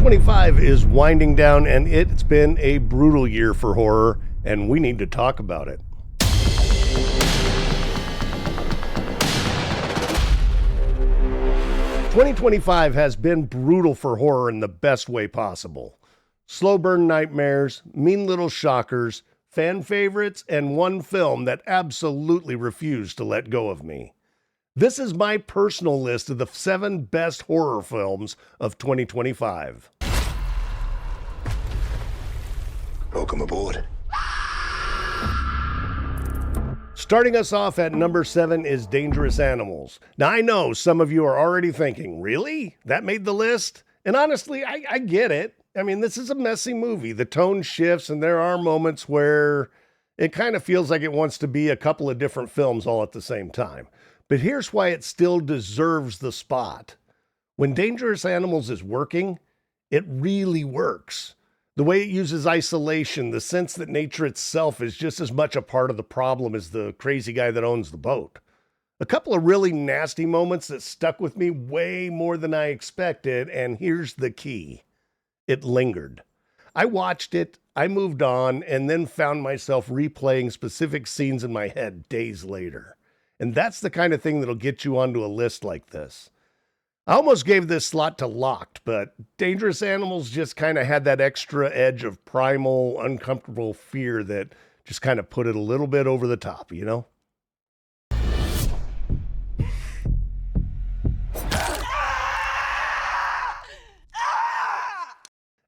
2025 is winding down, and it's been a brutal year for horror, and we need to talk about it. "2025 has been brutal for horror in the best way possible. Slow burn nightmares, mean little shockers, fan favorites, and one film that absolutely refused to let go of me. This is my personal list of the 7 best horror films of 2025. Welcome aboard. Starting us off at number 7 is Dangerous Animals. Now, I know some of you are already thinking, really? That made the list? And honestly, I get it. I mean, this is a messy movie. The tone shifts, and there are moments where it kind of feels like it wants to be a couple of different films all at the same time. But here's why it still deserves the spot. When Dangerous Animals is working, it really works. The way it uses isolation, the sense that nature itself is just as much a part of the problem as the crazy guy that owns the boat. A couple of really nasty moments that stuck with me way more than I expected, and here's the key. It lingered. I watched it, I moved on, and then found myself replaying specific scenes in my head days later. And that's the kind of thing that'll get you onto a list like this. I almost gave this slot to Locked, but Dangerous Animals just kind of had that extra edge of primal, uncomfortable fear that just kind of put it a little bit over the top, you know?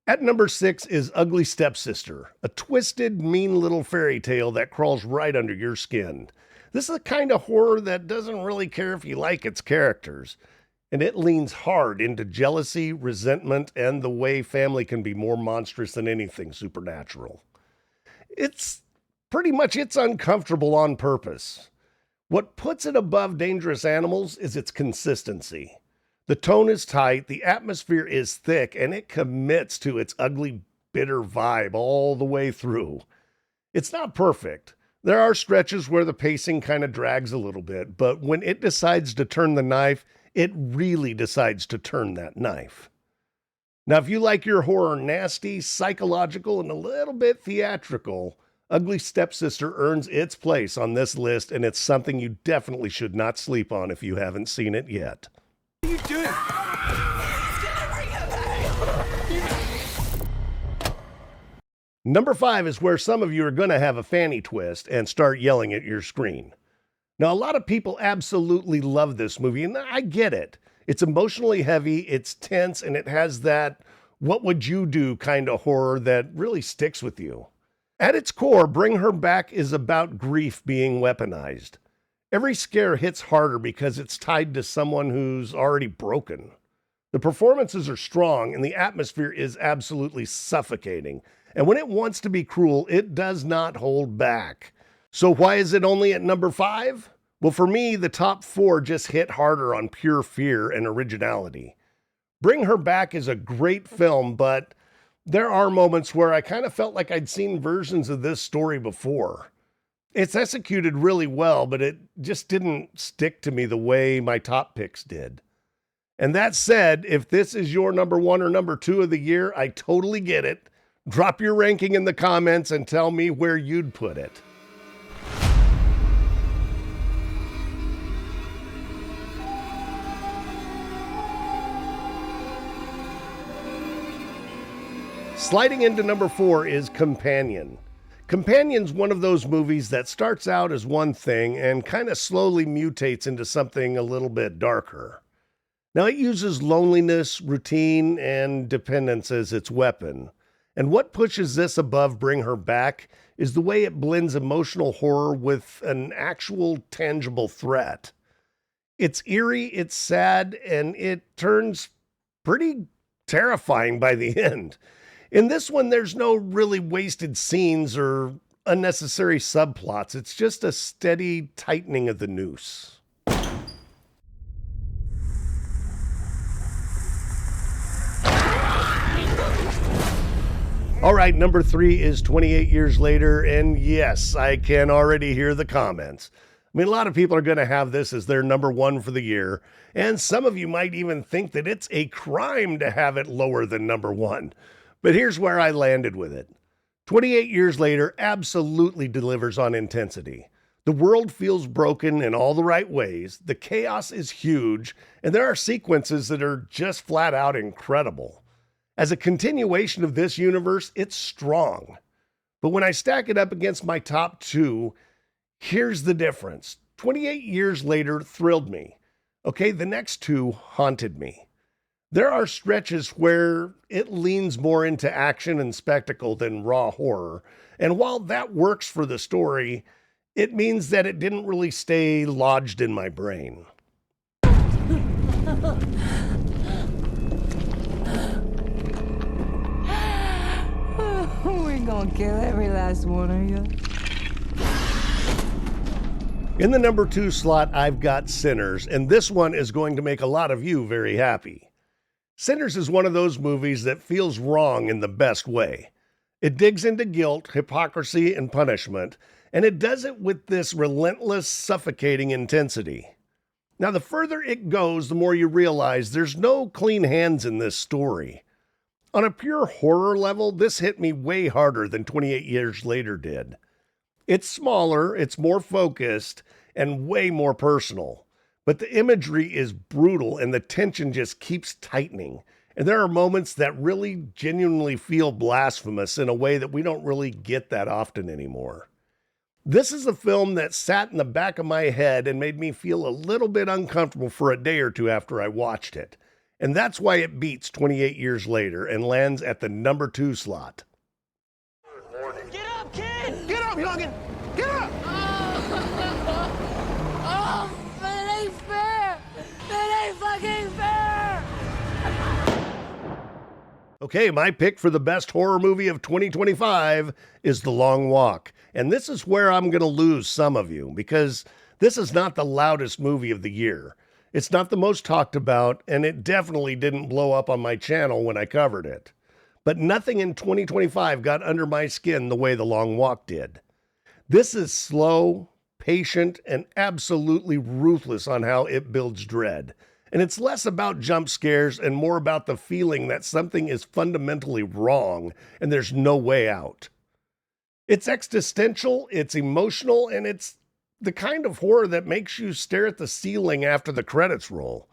At number 6 is Ugly Stepsister, a twisted, mean little fairy tale that crawls right under your skin. This is the kind of horror that doesn't really care if you like its characters, and it leans hard into jealousy, resentment, and the way family can be more monstrous than anything supernatural. It's uncomfortable on purpose. What puts it above Dangerous Animals is its consistency. The tone is tight, the atmosphere is thick, and it commits to its ugly, bitter vibe all the way through. It's not perfect. There are stretches where the pacing kind of drags a little bit, but when it decides to turn the knife, it really decides to turn that knife. Now, if you like your horror nasty, psychological, and a little bit theatrical, Ugly Stepsister earns its place on this list, and it's something you definitely should not sleep on if you haven't seen it yet. What are you doing? Number 5 is where some of you are going to have a fanny twist and start yelling at your screen. Now, a lot of people absolutely love this movie, and I get it. It's emotionally heavy, it's tense, and it has that what would you do kind of horror that really sticks with you. At its core, Bring Her Back is about grief being weaponized. Every scare hits harder because it's tied to someone who's already broken. The performances are strong, and the atmosphere is absolutely suffocating. And when it wants to be cruel, it does not hold back. So why is it only at number 5? Well, for me, the top 4 just hit harder on pure fear and originality. Bring Her Back is a great film, but there are moments where I kind of felt like I'd seen versions of this story before. It's executed really well, but it just didn't stick to me the way my top picks did. And that said, if this is your number 1 or number 2 of the year, I totally get it. Drop your ranking in the comments and tell me where you'd put it. Sliding into number 4 is Companion. Companion's one of those movies that starts out as one thing and kind of slowly mutates into something a little bit darker. Now, it uses loneliness, routine, and dependence as its weapon. And what pushes this above Bring Her Back is the way it blends emotional horror with an actual tangible threat. It's eerie, it's sad, and it turns pretty terrifying by the end. In this one, there's no really wasted scenes or unnecessary subplots. It's just a steady tightening of the noose. All right, number 3 is 28 Years Later, and yes, I can already hear the comments. I mean, a lot of people are going to have this as their number one for the year, and some of you might even think that it's a crime to have it lower than number one. But here's where I landed with it. 28 years later absolutely delivers on intensity. The world feels broken in all the right ways, the chaos is huge, and there are sequences that are just flat out incredible. As a continuation of this universe, it's strong. But when I stack it up against my top two, here's the difference. 28 years later thrilled me. Okay, the next two haunted me. There are stretches where it leans more into action and spectacle than raw horror. And while that works for the story, it means that it didn't really stay lodged in my brain. We're gonna kill every last one of you. In the number two slot, I've got Sinners, and this one is going to make a lot of you very happy. Sinners is one of those movies that feels wrong in the best way. It digs into guilt, hypocrisy, and punishment, and it does it with this relentless, suffocating intensity. Now, the further it goes, the more you realize there's no clean hands in this story. On a pure horror level, this hit me way harder than 28 Years Later did. It's smaller, it's more focused, and way more personal. But the imagery is brutal and the tension just keeps tightening. And there are moments that really genuinely feel blasphemous in a way that we don't really get that often anymore. This is a film that sat in the back of my head and made me feel a little bit uncomfortable for a day or two after I watched it. And that's why it beats 28 Years Later and lands at the number two slot. Get up, kid! Get up, youngin! Get up! Oh, but it ain't fair! It ain't fucking fair! Okay, my pick for the best horror movie of 2025 is The Long Walk. And this is where I'm going to lose some of you, because this is not the loudest movie of the year. It's not the most talked about, and it definitely didn't blow up on my channel when I covered it. But nothing in 2025 got under my skin the way The Long Walk did. This is slow, patient, and absolutely ruthless on how it builds dread. And it's less about jump scares and more about the feeling that something is fundamentally wrong and there's no way out. It's existential, it's emotional, and it's the kind of horror that makes you stare at the ceiling after the credits roll.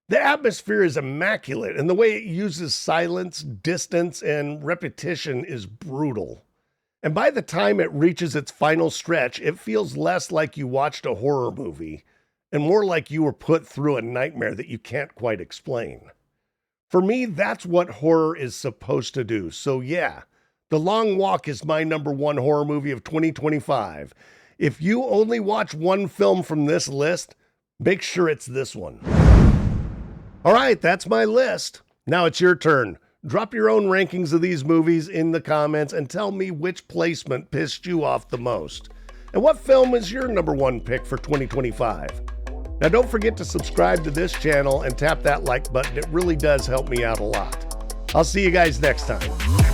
The atmosphere is immaculate, and the way it uses silence, distance, and repetition is brutal. And by the time it reaches its final stretch, it feels less like you watched a horror movie and more like you were put through a nightmare that you can't quite explain. For me, that's what horror is supposed to do. So yeah, The Long Walk is my number one horror movie of 2025. If you only watch one film from this list, make sure it's this one. All right, that's my list. Now it's your turn. Drop your own rankings of these movies in the comments and tell me which placement pissed you off the most. And what film is your number one pick for 2025? Now don't forget to subscribe to this channel and tap that like button. It really does help me out a lot. I'll see you guys next time.